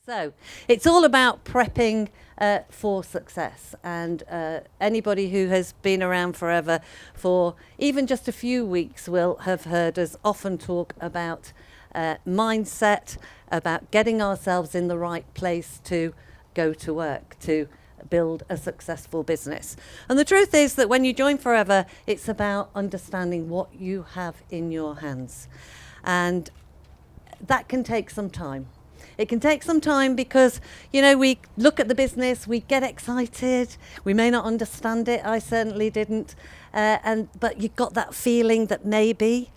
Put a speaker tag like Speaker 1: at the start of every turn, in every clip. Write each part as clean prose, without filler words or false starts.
Speaker 1: So it's all about prepping for success, and anybody who has been around forever for even just a few weeks will have heard us often talk about mindset, about getting ourselves in the right place to go to work, to build a successful business. And the truth is that when you join Forever, it's about understanding what you have in your hands. And that can take some time. It can take some time because, we look at the business, we get excited, we may not understand it, I certainly didn't, but you've got that feeling that maybe,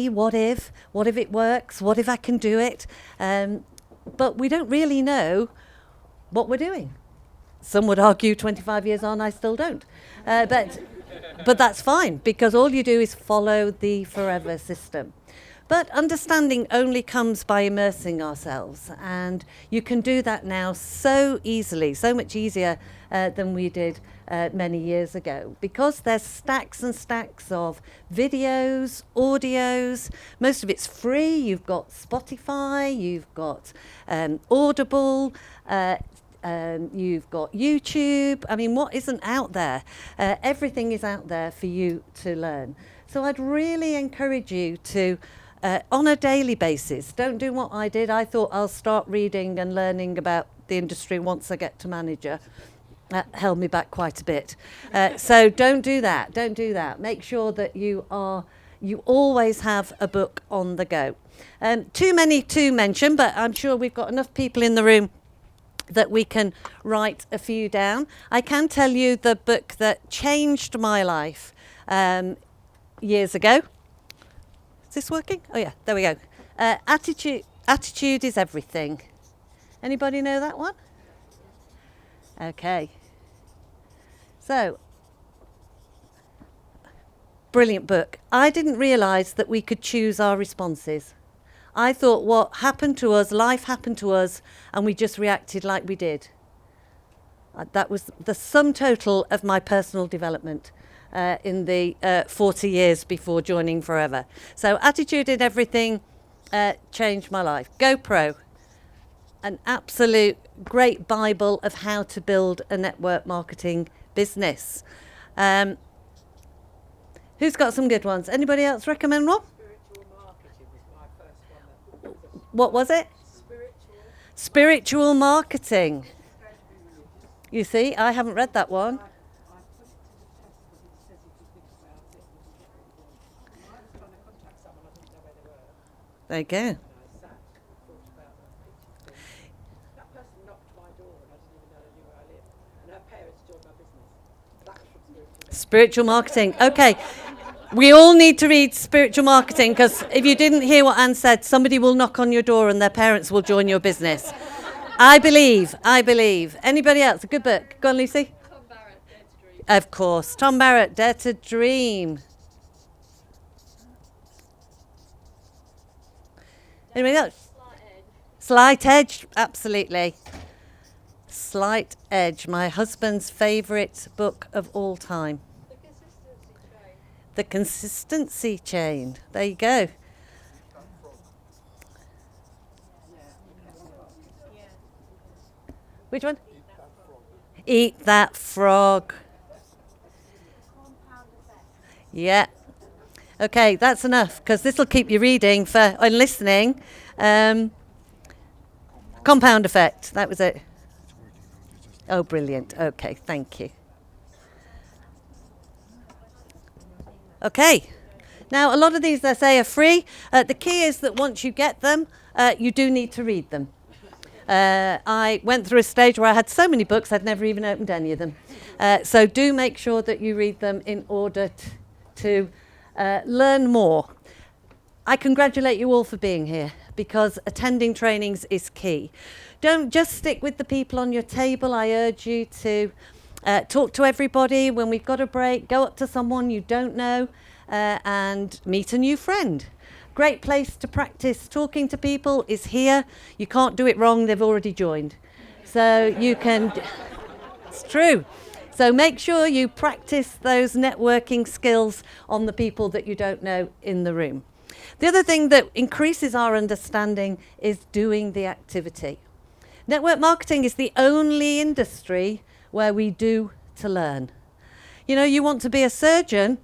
Speaker 1: what if it works, what if I can do it, but we don't really know what we're doing. Some would argue 25 years on, I still don't, but that's fine, because all you do is follow the Forever system. But understanding only comes by immersing ourselves, and you can do that now so easily, so much easier than we did many years ago, because there's stacks and stacks of videos, audios. Most of it's free. You've got Spotify, you've got Audible, you've got YouTube. I mean, what isn't out there? Everything is out there for you to learn. So I'd really encourage you to on a daily basis. Don't do what I did. I thought I'll start reading and learning about the industry once I get to manager. That held me back quite a bit. So don't do that. Don't do that. Make sure that you always have a book on the go. Too many to mention, but I'm sure we've got enough people in the room that we can write a few down. I can tell you the book that changed my life years ago. Is this working? Oh yeah, there we go. Attitude is everything. Anybody know that one? Okay. So, brilliant book. I didn't realise that we could choose our responses. I thought what happened to us, life happened to us, and we just reacted like we did. That was the sum total of my personal development in the 40 years before joining Forever. So attitude in everything changed my life. GoPro, an absolute great Bible of how to build a network marketing business. Who's got some good ones? Anybody else recommend one?
Speaker 2: Spiritual marketing was my first one.
Speaker 1: What was it? Spiritual marketing. You see, I haven't read that one. There you go.
Speaker 2: That person knocked my door and I didn't even know they knew where I lived. And her parents joined my business. That was from
Speaker 1: Spiritual marketing. Okay. We all need to read spiritual marketing, because if you didn't hear what Anne said, somebody will knock on your door and their parents will join your business. I believe. Anybody else? A good book. Go on, Lucy.
Speaker 3: Tom Barrett, Dare to Dream.
Speaker 1: Of course. Tom Barrett, Dare to Dream. Anybody else? Slight Edge, absolutely. Slight Edge, my husband's favourite book of all time. The Consistency Chain. There you go. Which one? Eat That Frog. Yeah. Okay, that's enough, because this will keep you reading and listening. Compound effect, that was it. Oh, brilliant. Okay, thank you. Okay. Now, a lot of these, I say, are free. The key is that once you get them, you do need to read them. I went through a stage where I had so many books, I'd never even opened any of them. So do make sure that you read them in order to learn more. I congratulate you all for being here, because attending trainings is key. Don't just stick with the people on your table. I urge you to talk to everybody. When we've got a break, go up to someone you don't know and meet a new friend. Great place to practice talking to people is here. You can't do it wrong, they've already joined. So you can, it's true. So make sure you practice those networking skills on the people that you don't know in the room. The other thing that increases our understanding is doing the activity. Network marketing is the only industry where we do to learn. You know, you want to be a surgeon,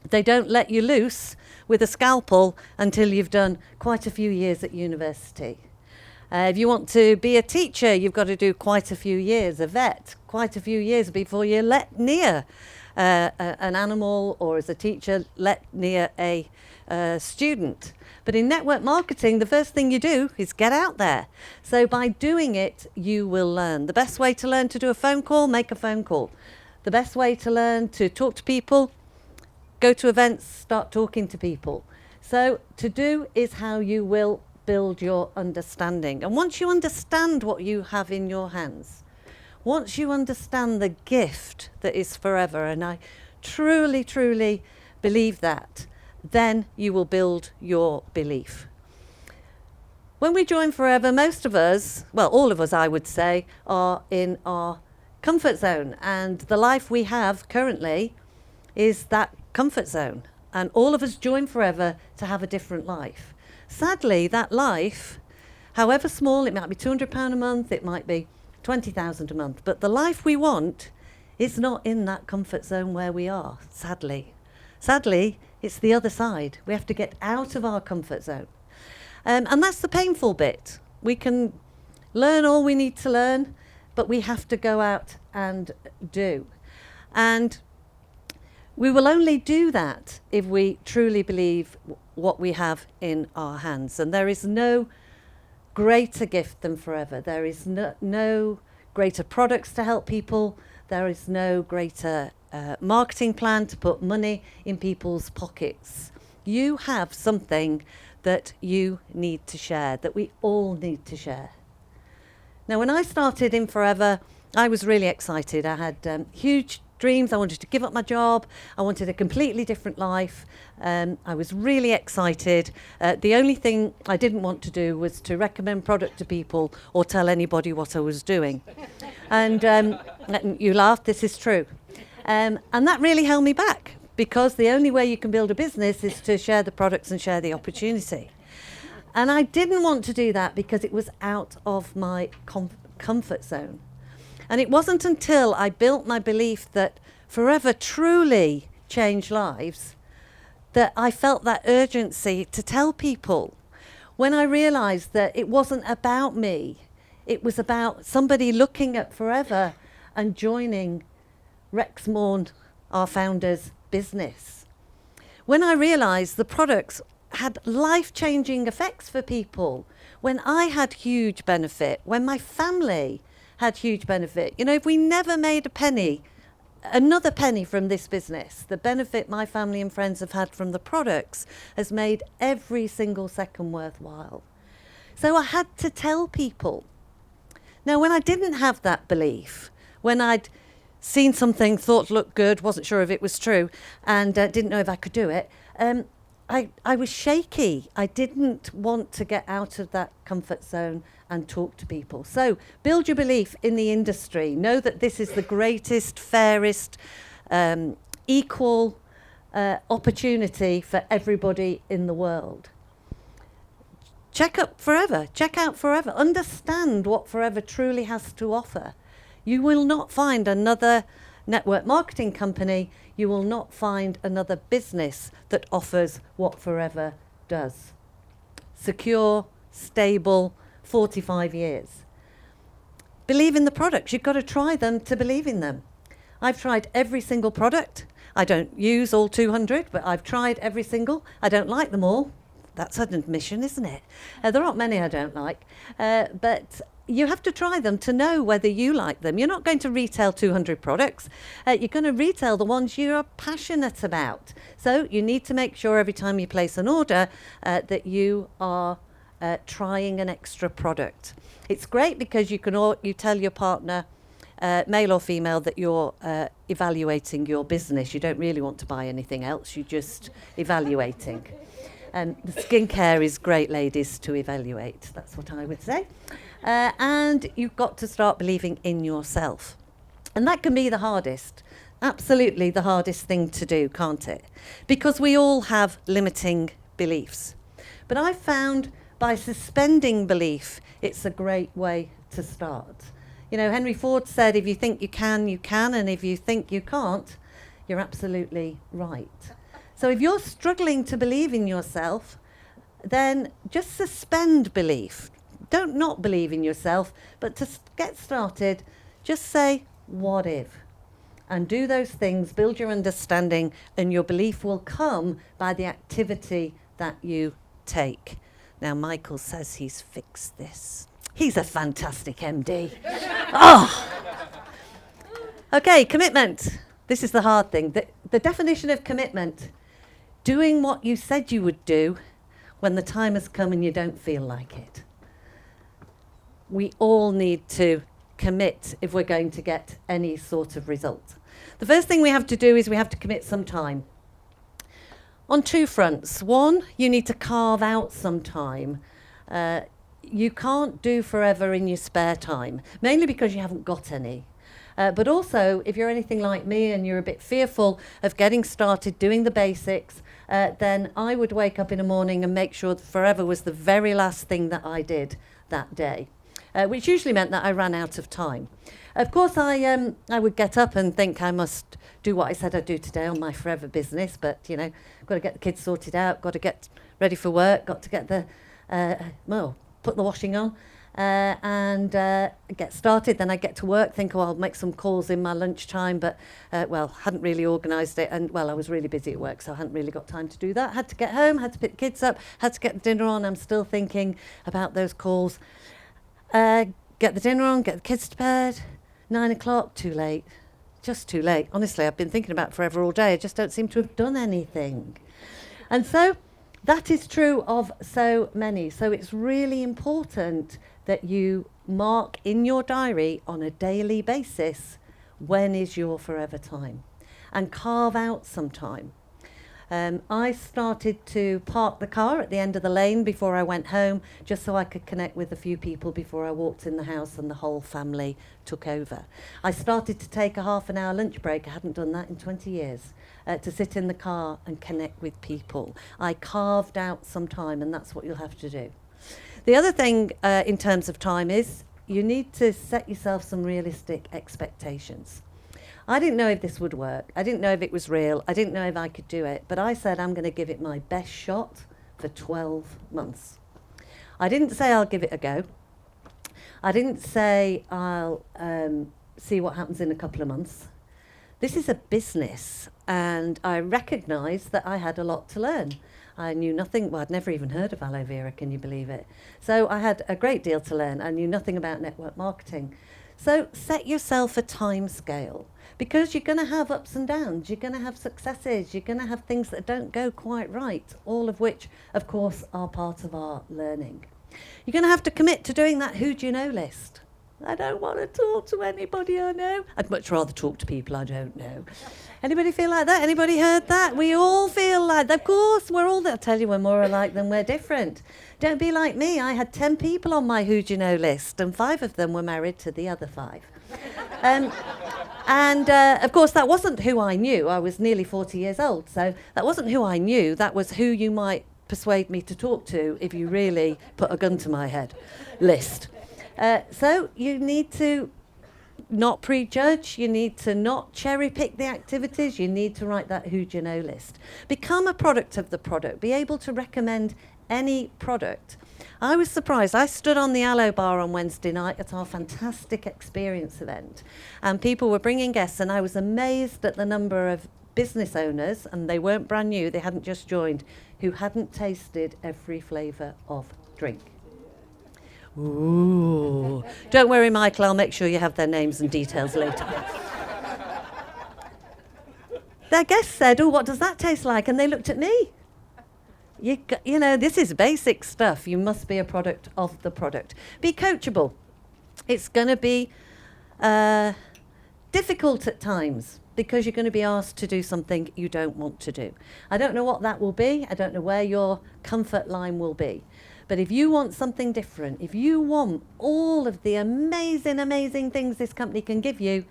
Speaker 1: they don't let you loose with a scalpel until you've done quite a few years at university. If you want to be a teacher, you've got to do quite a few years, a vet, quite a few years before you're let near an animal, or as a teacher, let near a student. But in network marketing, the first thing you do is get out there. So by doing it, you will learn. The best way to learn to do a phone call, make a phone call. The best way to learn to talk to people, go to events, start talking to people. So to do is how you will build your understanding. And once you understand what you have in your hands, once you understand the gift that is forever, and I truly, truly believe that, then you will build your belief. When we join Forever, most of us, well, all of us, I would say, are in our comfort zone. And the life we have currently is that comfort zone. And all of us join Forever to have a different life. Sadly, that life, however small, it might be £200 a month, it might be 20,000 a month, but the life we want is not in that comfort zone where we are, sadly. Sadly, it's the other side. We have to get out of our comfort zone. And that's the painful bit. We can learn all we need to learn, but we have to go out and do. And we will only do that if we truly believe what we have in our hands. And there is no greater gift than Forever. There is no greater products to help people. There is no greater marketing plan to put money in people's pockets. You have something that you need to share, that we all need to share. Now, when I started in Forever, I was really excited. I had huge dreams. I wanted to give up my job. I wanted a completely different life. I was really excited. The only thing I didn't want to do was to recommend product to people or tell anybody what I was doing. And you laugh, this is true. And that really held me back, because the only way you can build a business is to share the products and share the opportunity. And I didn't want to do that because it was out of my comfort zone. And it wasn't until I built my belief that Forever truly changed lives that I felt that urgency to tell people. When I realized that it wasn't about me, it was about somebody looking at Forever and joining Rex Morn, our founder's business. When I realized the products had life-changing effects for people, when I had huge benefit, when my family had huge benefit. You know, if we never made a penny, another penny from this business, the benefit my family and friends have had from the products has made every single second worthwhile. So I had to tell people. Now, when I didn't have that belief, when I'd seen something, thought looked good, wasn't sure if it was true, and didn't know if I could do it, I was shaky. I didn't want to get out of that comfort zone and talk to people. So build your belief in the industry. Know that this is the greatest, fairest, equal opportunity for everybody in the world. Check out Forever. Understand what Forever truly has to offer. You will not find another network marketing company. You will not find another business that offers what Forever does. Secure, stable, 45 years. Believe in the products. You've got to try them to believe in them. I've tried every single product. I don't use all 200, but I've tried every single. I don't like them all. That's an admission, isn't it? There aren't many I don't like. But you have to try them to know whether you like them. You're not going to retail 200 products. You're going to retail the ones you're passionate about. So you need to make sure every time you place an order that you are trying an extra product. It's great because you tell your partner, male or female, that you're evaluating your business. You don't really want to buy anything else. You're just evaluating. The skincare is great, ladies, to evaluate. That's what I would say. And you've got to start believing in yourself. And that can be the hardest, absolutely the hardest thing to do, can't it? Because we all have limiting beliefs. But I've found by suspending belief, it's a great way to start. You know, Henry Ford said, if you think you can, and if you think you can't, you're absolutely right. So if you're struggling to believe in yourself, then just suspend belief. Don't not believe in yourself, but to get started, just say, what if? And do those things, build your understanding, and your belief will come by the activity that you take. Now, Michael says he's fixed this. He's a fantastic MD. Oh! Okay, commitment. This is the hard thing. The definition of commitment, doing what you said you would do when the time has come and you don't feel like it. We all need to commit if we're going to get any sort of result. The first thing we have to do is we have to commit some time. On two fronts. One, you need to carve out some time. You can't do forever in your spare time, mainly because you haven't got any. But also, if you're anything like me and you're a bit fearful of getting started doing the basics, then I would wake up in the morning and make sure that forever was the very last thing that I did that day, which usually meant that I ran out of time. Of course, I would get up and think I must do what I said I'd do today on my forever business, but, you know, got to get the kids sorted out, got to get ready for work, got to get the, put the washing on, and get started. Then I get to work, think, oh, I'll make some calls in my lunchtime, but, hadn't really organised it. And, I was really busy at work, so I hadn't really got time to do that. Had to get home, had to pick the kids up, had to get the dinner on. I'm still thinking about those calls. Get the dinner on, get the kids to bed. 9 o'clock, too late. Just too late. Honestly, I've been thinking about forever all day. I just don't seem to have done anything. And so that is true of so many. So it's really important that you mark in your diary on a daily basis when is your forever time, and carve out some time. I started to park the car at the end of the lane before I went home, just so I could connect with a few people before I walked in the house and the whole family took over. I started to take a half an hour lunch break. I hadn't done that in 20 years. To sit in the car and connect with people. I carved out some time, and that's what you'll have to do. The other thing in terms of time is you need to set yourself some realistic expectations. I didn't know if this would work. I didn't know if it was real. I didn't know if I could do it. But I said I'm going to give it my best shot for 12 months. I didn't say I'll give it a go. I didn't say I'll see what happens in a couple of months. This is a business, and I recognised that I had a lot to learn. I knew nothing. Well, I'd never even heard of aloe vera, can you believe it? So I had a great deal to learn. I knew nothing about network marketing. So set yourself a time scale, because you're going to have ups and downs. You're going to have successes. You're going to have things that don't go quite right, all of which, of course, are part of our learning. You're going to have to commit to doing that who do you know list. I don't want to talk to anybody I know. I'd much rather talk to people I don't know. Anybody feel like that? Anybody heard that? We all feel like that. Of course, we're all, I'll tell you, we're more alike than we're different. Don't be like me. I had 10 people on my who do you know list, and 5 of them were married to the other 5. Of course, that wasn't who I knew. I was nearly 40 years old, so that wasn't who I knew. That was who you might persuade me to talk to if you really put a gun to my head list. So you need to not prejudge, you need to not cherry pick the activities, you need to write that who do you know list. Become a product of the product, be able to recommend any product. I was surprised. I stood on the Aloe Bar on Wednesday night at our fantastic experience event, and people were bringing guests, and I was amazed at the number of business owners, and they weren't brand new, they hadn't just joined, who hadn't tasted every flavour of drink. Ooh. Don't worry, Michael, I'll make sure you have their names and details later. Their guests said, oh, what does that taste like? And they looked at me. You know, this is basic stuff. You must be a product of the product. Be coachable. It's going to be difficult at times, because you're going to be asked to do something you don't want to do. I don't know what that will be. I don't know where your comfort line will be. But if you want something different, if you want all of the amazing, amazing things this company can give you,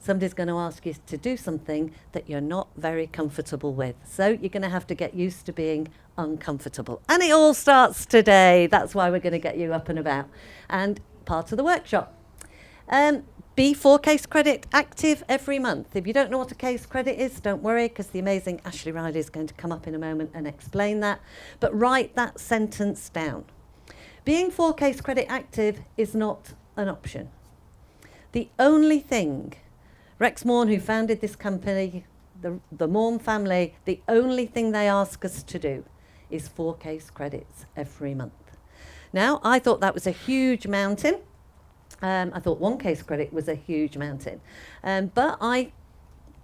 Speaker 1: somebody's going to ask you to do something that you're not very comfortable with. So you're going to have to get used to being uncomfortable. And it all starts today. That's why we're going to get you up and about. And part of the workshop. Be 4 case credit active every month. If you don't know what a case credit is, don't worry, because the amazing Ashley Riley is going to come up in a moment and explain that. But write that sentence down. Being 4 case credit active is not an option. The only thing, Rex Morn, who founded this company, the Morn family, the only thing they ask us to do is 4 case credits every month. Now, I thought that was a huge mountain. I thought 1 case credit was a huge mountain. But I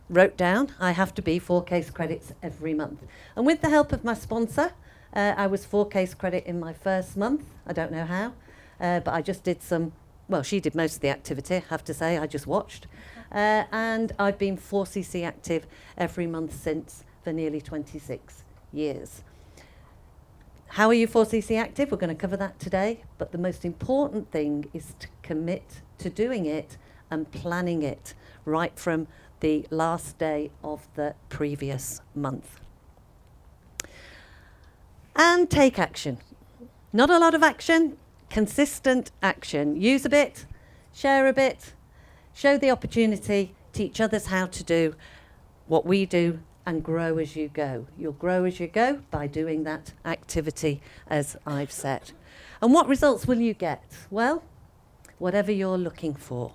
Speaker 1: wrote down I have to be 4 case credits every month. And with the help of my sponsor, I was 4 case credit in my first month. I don't know how, but I just did some, well, she did most of the activity, I have to say, I just watched. And I've been 4cc active every month since for nearly 26 years. How are you 4cc active? We're going to cover that today. But the most important thing is to commit to doing it and planning it right from the last day of the previous month. And take action. Not a lot of action, consistent action. Use a bit, share a bit, show the opportunity, teach others how to do what we do, and grow as you go. You'll grow as you go by doing that activity as I've said. And what results will you get? Well, whatever you're looking for,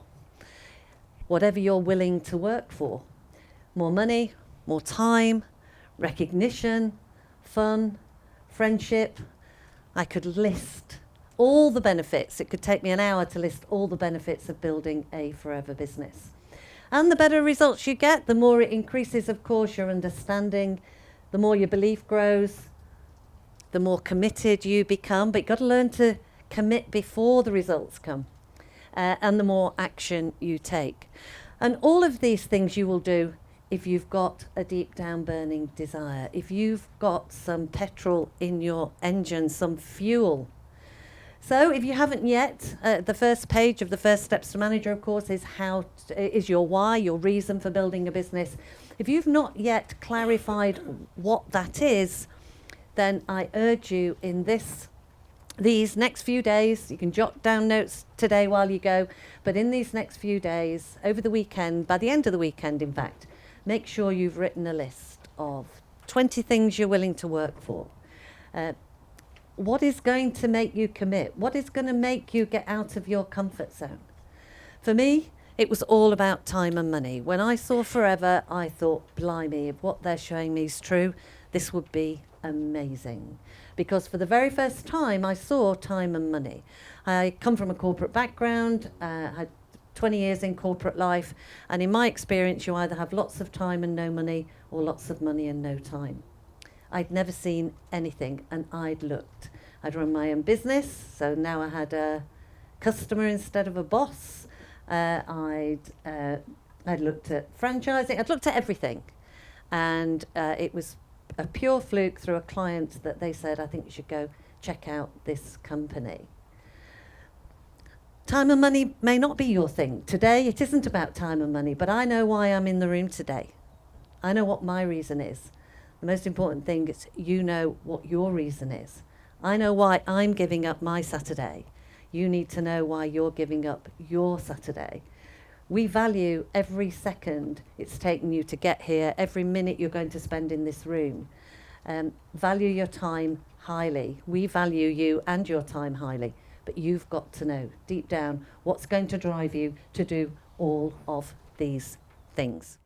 Speaker 1: whatever you're willing to work for. More money, more time, recognition, fun, friendship. I could list all the benefits. It could take me an hour to list all the benefits of building a forever business. And the better results you get, the more it increases, of course, your understanding, the more your belief grows, the more committed you become. But you've got to learn to commit before the results come, and the more action you take. And all of these things you will do if you've got a deep down burning desire, if you've got some petrol in your engine, some fuel. So if you haven't yet, the first page of the First Steps to Manager, of course, is your why, your reason for building a business. If you've not yet clarified what that is, then I urge you in these next few days, you can jot down notes today while you go, but in these next few days, over the weekend, by the end of the weekend, in fact, make sure you've written a list of 20 things you're willing to work for. What is going to make you commit? What is going to make you get out of your comfort zone? For me, it was all about time and money. When I saw Forever, I thought, blimey, if what they're showing me is true, this would be amazing. Because for the very first time, I saw time and money. I come from a corporate background, had 20 years in corporate life, and in my experience, you either have lots of time and no money, or lots of money and no time. I'd never seen anything, and I'd looked. I'd run my own business, so now I had a customer instead of a boss. I'd looked at franchising. I'd looked at everything, and it was a pure fluke through a client that they said, I think you should go check out this company. Time and money may not be your thing. Today, it isn't about time and money, but I know why I'm in the room today. I know what my reason is. The most important thing is you know what your reason is. I know why I'm giving up my Saturday. You need to know why you're giving up your Saturday. We value every second it's taken you to get here, every minute you're going to spend in this room. Value your time highly. We value you and your time highly, but you've got to know deep down what's going to drive you to do all of these things.